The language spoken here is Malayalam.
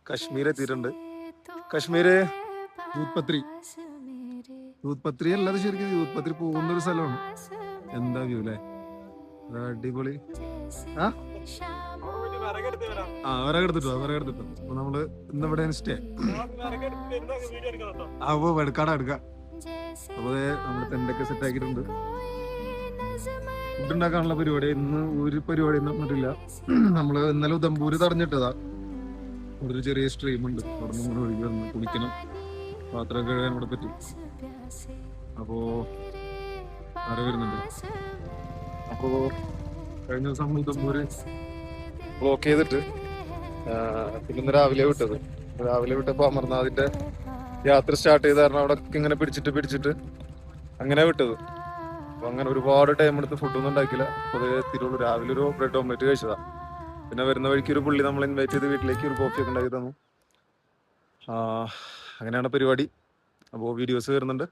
കശ്മീർ എത്തിയിട്ടുണ്ട്. കശ്മീർ യൂത്ത് പത്രി അല്ലാതെ ശരിക്കും യൂത്ത് പത്രി പോകുന്ന ഒരു സ്ഥലമാണ്. എന്താ വ്യൂ അല്ലേ, അടിപൊളി. വിറകെടുത്തിട്ടോ. അപ്പൊ നമ്മള് ഇന്നിവിടെ സ്റ്റേ എടുക്കാം. അപ്പൊ നമ്മള് ടെന്റൊക്കെ സെറ്റ് ആക്കിയിട്ടുണ്ട്. ഫുഡ് ഉണ്ടാക്കാനുള്ള പരിപാടി ഇന്ന് ഒരു പരിപാടി നടന്നിട്ടില്ല. നമ്മള് ഇന്നലെ ഉദംപൂര് തടഞ്ഞിട്ടതാ. അവിടെ ഒരു ചെറിയ സ്ട്രീം ഉണ്ട്, അവിടെ നമ്മൾ ഒഴുകി വന്ന് കുളിക്കണം, പാത്രം കഴുകാൻ ഇവിടെ പറ്റും. അപ്പോ ആരെ വരുന്നുണ്ട്. അപ്പോ കഴിഞ്ഞ ദിവസം നമ്മൾ ഉദംപൂര് ബ്ലോക്ക് ചെയ്തിട്ട് പിന്നെ ഇന്ന് രാവിലെ വിട്ടപ്പോ അമർനാഥിന്റെ യാത്ര സ്റ്റാർട്ട് ചെയ്ത കാരണം അവിടെ ഇങ്ങനെ പിടിച്ചിട്ട് അങ്ങനെ വിട്ടത്. അപ്പൊ അങ്ങനെ ഒരുപാട് ടൈം എടുത്ത് ഫുഡൊന്നും ഉണ്ടാക്കില്ല. പൊതുവെ എത്തിയിട്ടുള്ളൂ. രാവിലെ ഒരു ബ്രെഡ് ഓംലെറ്റ് കഴിച്ചതാ. പിന്നെ വരുന്ന വഴിക്ക് ഒരു പുള്ളി നമ്മൾ ഇൻവൈറ്റ് ചെയ്ത് വീട്ടിലേക്ക് ഒരു കോഫി ഒക്കെ ഉണ്ടാക്കി തന്നു. അങ്ങനെയാണ് പരിപാടി. അപ്പോൾ വീഡിയോസ് വരുന്നുണ്ട്.